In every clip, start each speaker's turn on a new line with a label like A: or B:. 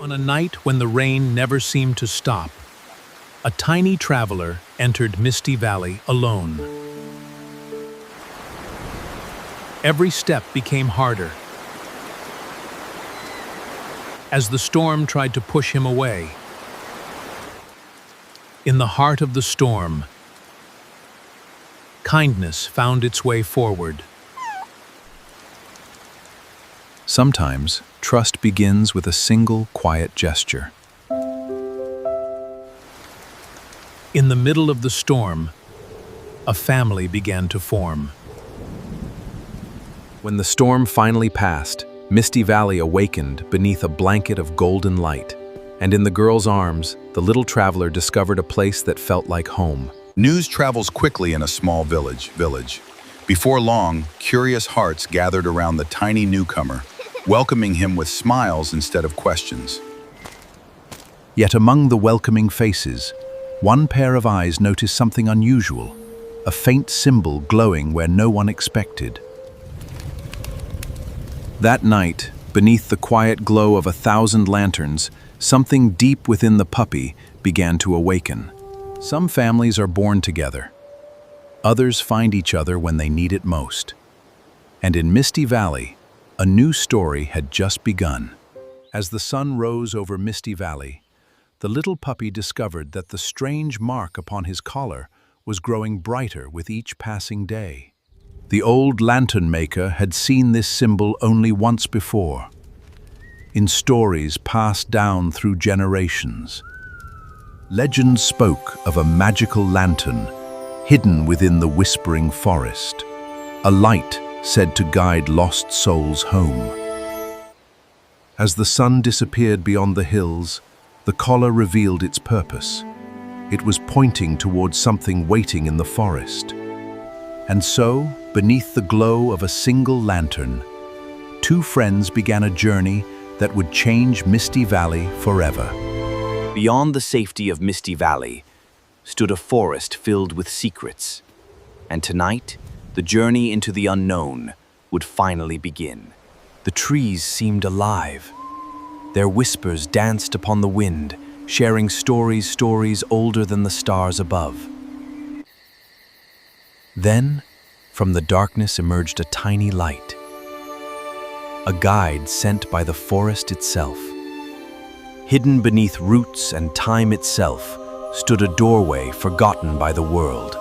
A: On a night when the rain never seemed to stop, a tiny traveler entered Misty Valley alone. Every step became harder as the storm tried to push him away. In the heart of the storm, kindness found its way forward.
B: Sometimes, trust begins with a single quiet gesture.
A: In the middle of the storm, a family began to form.
B: When the storm finally passed, Misty Valley awakened beneath a blanket of golden light, and in the girl's arms, the little traveler discovered a place that felt like home.
C: News travels quickly in a small village. Before long, curious hearts gathered around the tiny newcomer, welcoming him with smiles instead of questions.
B: Yet among the welcoming faces, one pair of eyes noticed something unusual, a faint symbol glowing where no one expected. That night, beneath the quiet glow of 1,000 lanterns, something deep within the puppy began to awaken. Some families are born together. Others find each other when they need it most. And in Misty Valley, a new story had just begun. As the sun rose over Misty Valley, the little puppy discovered that the strange mark upon his collar was growing brighter with each passing day. The old lantern maker had seen this symbol only once before, in stories passed down through generations. Legend spoke of a magical lantern hidden within the whispering forest, a light said to guide lost souls home. As the sun disappeared beyond the hills, the collar revealed its purpose. It was pointing towards something waiting in the forest. And so, beneath the glow of a single lantern, two friends began a journey that would change Misty Valley forever.
D: Beyond the safety of Misty Valley stood a forest filled with secrets. And tonight, the journey into the unknown would finally begin. The trees seemed alive. Their whispers danced upon the wind, sharing stories older than the stars above. Then, from the darkness emerged a tiny light, a guide sent by the forest itself. Hidden beneath roots and time itself stood a doorway forgotten by the world,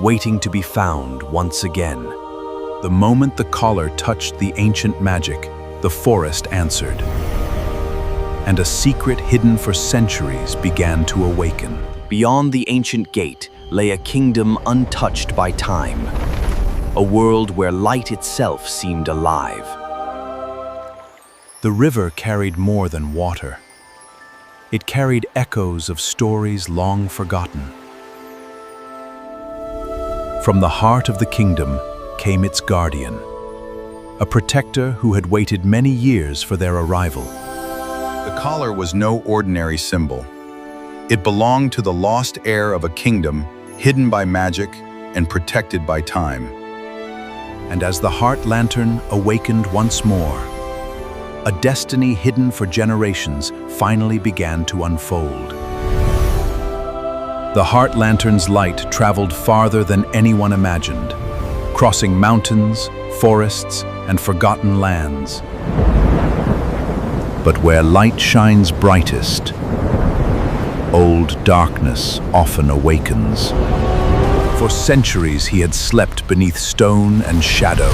D: waiting to be found once again. The moment the collar touched the ancient magic, the forest answered, and a secret hidden for centuries began to awaken. Beyond the ancient gate lay a kingdom untouched by time, a world where light itself seemed alive. The river carried more than water. It carried echoes of stories long forgotten. From the heart of the kingdom came its guardian, a protector who had waited many years for their arrival.
C: The collar was no ordinary symbol. It belonged to the lost heir of a kingdom hidden by magic and protected by time.
B: And as the heart lantern awakened once more, a destiny hidden for generations finally began to unfold. The heart lantern's light traveled farther than anyone imagined, crossing mountains, forests, and forgotten lands. But where light shines brightest, old darkness often awakens. For centuries he had slept beneath stone and shadow,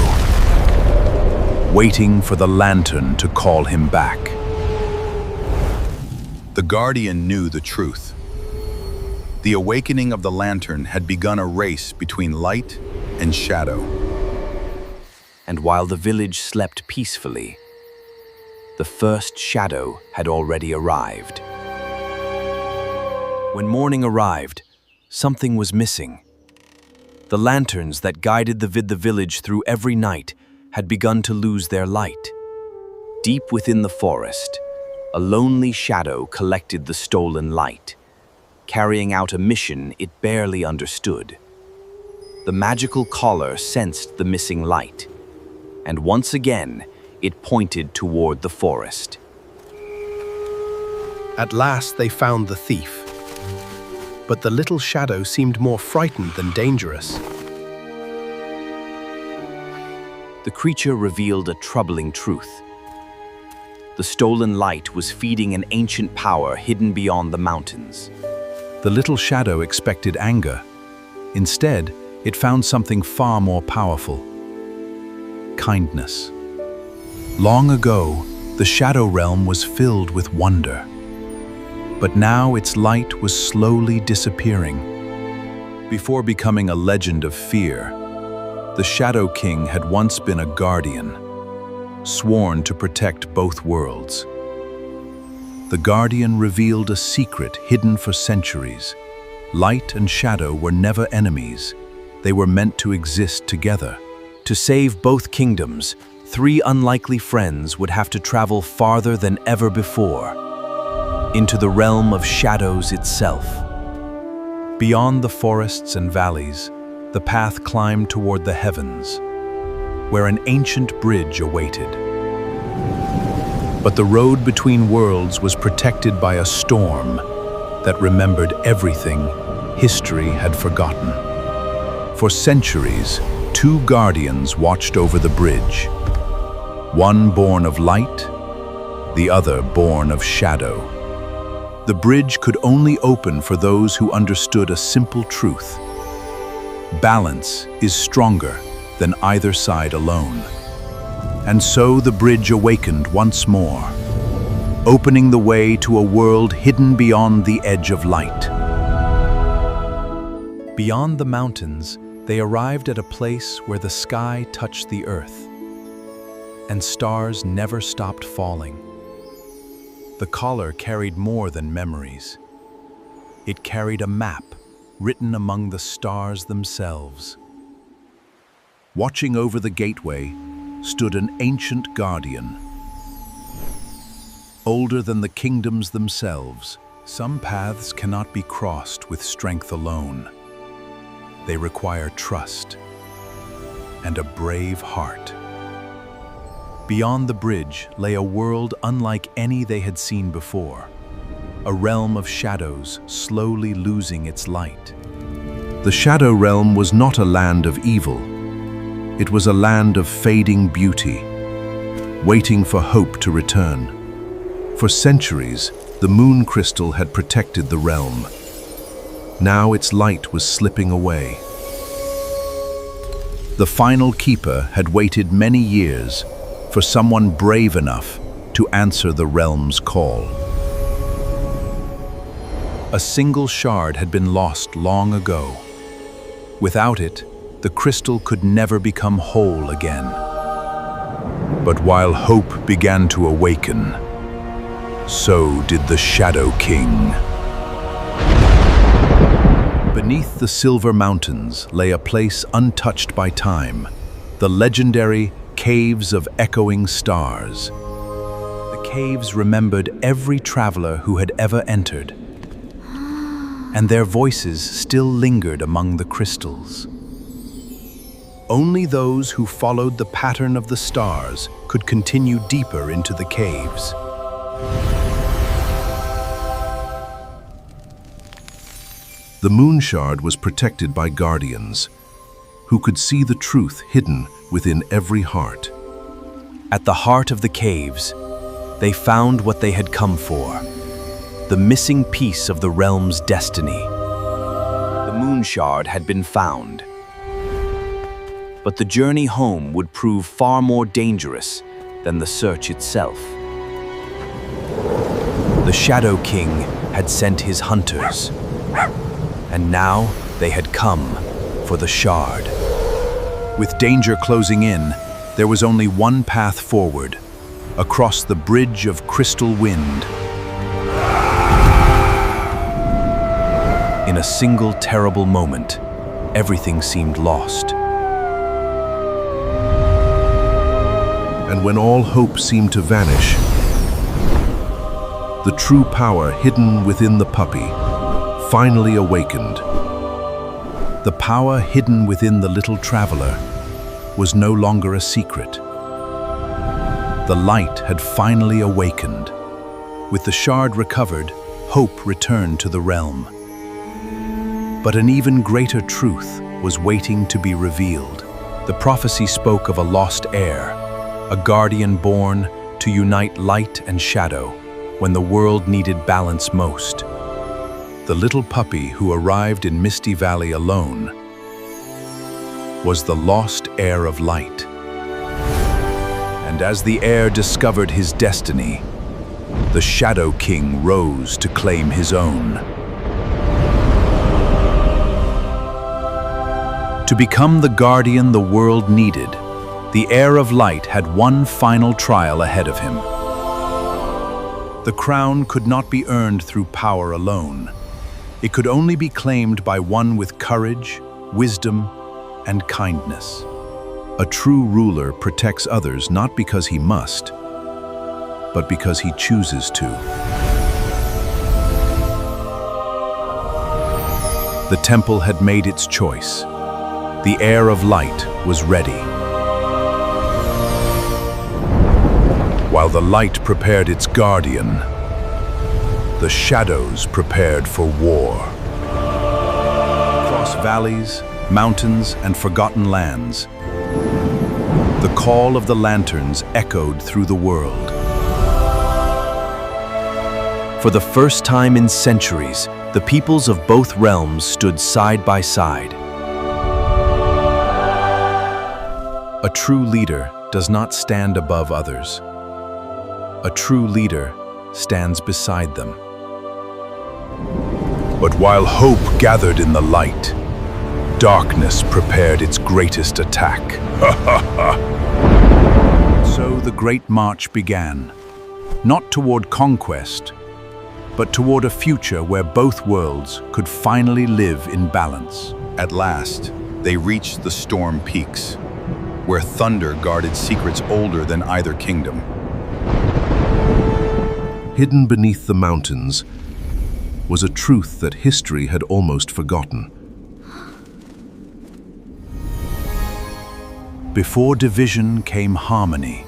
B: waiting for the lantern to call him back.
C: The guardian knew the truth. The awakening of the lantern had begun a race between light and shadow.
D: And while the village slept peacefully, the first shadow had already arrived. When morning arrived, something was missing. The lanterns that guided the village through every night had begun to lose their light. Deep within the forest, a lonely shadow collected the stolen light, carrying out a mission it barely understood. The magical collar sensed the missing light, and once again, it pointed toward the forest.
E: At last they found the thief. But the little shadow seemed more frightened than dangerous.
D: The creature revealed a troubling truth. The stolen light was feeding an ancient power hidden beyond the mountains.
B: The little shadow expected anger. Instead, it found something far more powerful: kindness. Long ago, the shadow realm was filled with wonder. But now its light was slowly disappearing. Before becoming a legend of fear, the Shadow King had once been a guardian, sworn to protect both worlds. The guardian revealed a secret hidden for centuries. Light and shadow were never enemies. They were meant to exist together.
D: To save both kingdoms, 3 unlikely friends would have to travel farther than ever before, into the realm of shadows itself.
B: Beyond the forests and valleys, the path climbed toward the heavens, where an ancient bridge awaited. But the road between worlds was protected by a storm that remembered everything history had forgotten. For centuries, 2 guardians watched over the bridge, one born of light, the other born of shadow. The bridge could only open for those who understood a simple truth: balance is stronger than either side alone. And so the bridge awakened once more, opening the way to a world hidden beyond the edge of light. Beyond the mountains, they arrived at a place where the sky touched the earth, and stars never stopped falling. The collar carried more than memories. It carried a map written among the stars themselves. Watching over the gateway stood an ancient guardian, older than the kingdoms themselves. Some paths cannot be crossed with strength alone. They require trust and a brave heart. Beyond the bridge lay a world unlike any they had seen before, a realm of shadows slowly losing its light. The Shadow Realm was not a land of evil. It was a land of fading beauty, waiting for hope to return. For centuries, the moon crystal had protected the realm. Now its light was slipping away. The final keeper had waited many years for someone brave enough to answer the realm's call. A single shard had been lost long ago. Without it, the crystal could never become whole again. But while hope began to awaken, so did the Shadow King. Beneath the Silver Mountains lay a place untouched by time, the legendary Caves of Echoing Stars. The caves remembered every traveler who had ever entered, and their voices still lingered among the crystals. Only those who followed the pattern of the stars could continue deeper into the caves. The moon shard was protected by guardians who could see the truth hidden within every heart.
D: At the heart of the caves, they found what they had come for, the missing piece of the realm's destiny. The moon shard had been found, but the journey home would prove far more dangerous than the search itself. The Shadow King had sent his hunters, and now they had come for the shard. With danger closing in, there was only one path forward, across the bridge of crystal wind. In a single terrible moment, everything seemed lost.
B: And when all hope seemed to vanish, the true power hidden within the puppy finally awakened. The power hidden within the little traveler was no longer a secret. The light had finally awakened. With the shard recovered, hope returned to the realm. But an even greater truth was waiting to be revealed. The prophecy spoke of a lost heir, a guardian born to unite light and shadow when the world needed balance most. The little puppy who arrived in Misty Valley alone was the lost heir of light. And as the heir discovered his destiny, the Shadow King rose to claim his own. To become the guardian the world needed, the heir of light had one final trial ahead of him. The crown could not be earned through power alone. It could only be claimed by one with courage, wisdom, and kindness. A true ruler protects others not because he must, but because he chooses to. The temple had made its choice. The heir of light was ready. While the light prepared its guardian, the shadows prepared for war. Across valleys, mountains, and forgotten lands, the call of the lanterns echoed through the world. For the first time in centuries, the peoples of both realms stood side by side. A true leader does not stand above others. A true leader stands beside them. But while hope gathered in the light, darkness prepared its greatest attack. So the Great March began, not toward conquest, but toward a future where both worlds could finally live in balance.
C: At last, they reached the storm peaks, where thunder guarded secrets older than either kingdom.
F: Hidden beneath the mountains was a truth that history had almost forgotten.
B: Before division came harmony.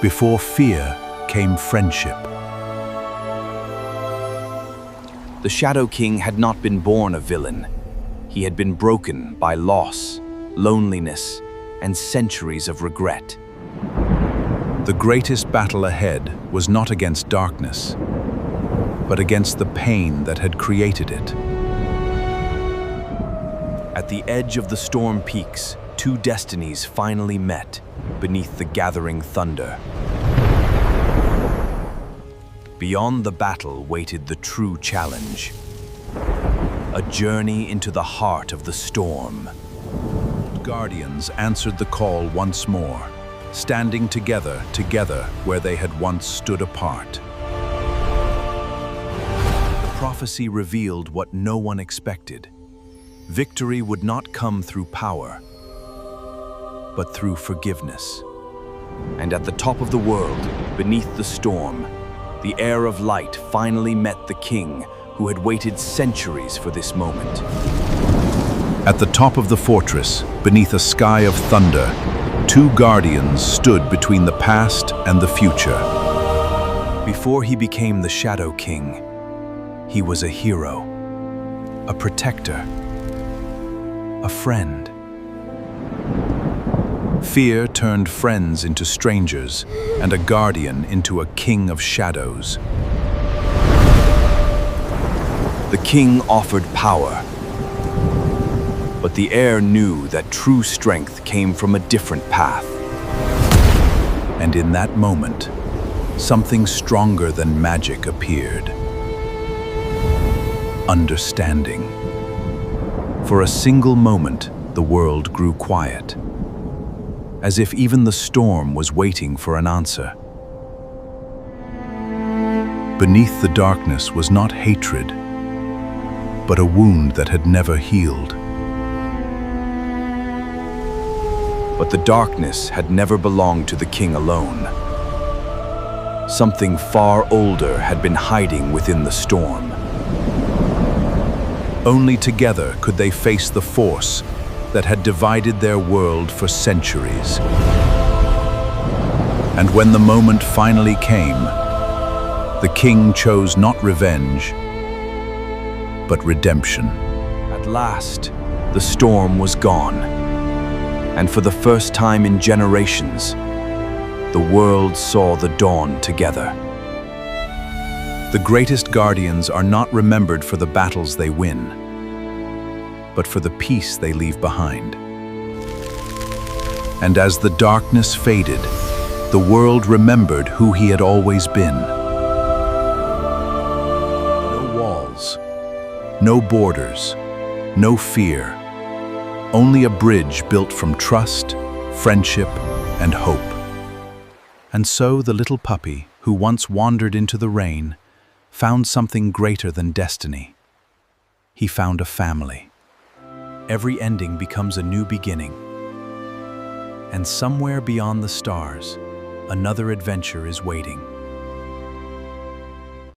B: Before fear came friendship.
D: The Shadow King had not been born a villain. He had been broken by loss, loneliness, and centuries of regret.
B: The greatest battle ahead was not against darkness, but against the pain that had created it.
D: At the edge of the storm peaks, two destinies finally met beneath the gathering thunder. Beyond the battle waited the true challenge, a journey into the heart of the storm.
B: Guardians answered the call once more, standing together where they had once stood apart. The prophecy revealed what no one expected. Victory would not come through power, but through forgiveness.
D: And at the top of the world, beneath the storm, the heir of light finally met the king who had waited centuries for this moment.
B: At the top of the fortress, beneath a sky of thunder, two guardians stood between the past and the future.
D: Before he became the Shadow King, he was a hero, a protector, a friend.
B: Fear turned friends into strangers, and a guardian into a king of shadows.
D: The king offered power, but the heir knew that true strength came from a different path.
B: And in that moment, something stronger than magic appeared. Understanding. For a single moment, the world grew quiet, as if even the storm was waiting for an answer. Beneath the darkness was not hatred, but a wound that had never healed.
D: But the darkness had never belonged to the king alone. Something far older had been hiding within the storm.
B: Only together could they face the force that had divided their world for centuries. And when the moment finally came, The king chose not revenge, but redemption.
D: At last, the storm was gone, and for the first time in generations, the world saw the dawn together.
B: The greatest guardians are not remembered for the battles they win, but for the peace they leave behind. And as the darkness faded, the world remembered who he had always been. No walls, no borders, no fear, only a bridge built from trust, friendship, and hope. And so the little puppy, who once wandered into the rain, found something greater than destiny. He found a family. Every ending becomes a new beginning. And somewhere beyond the stars, another adventure is waiting.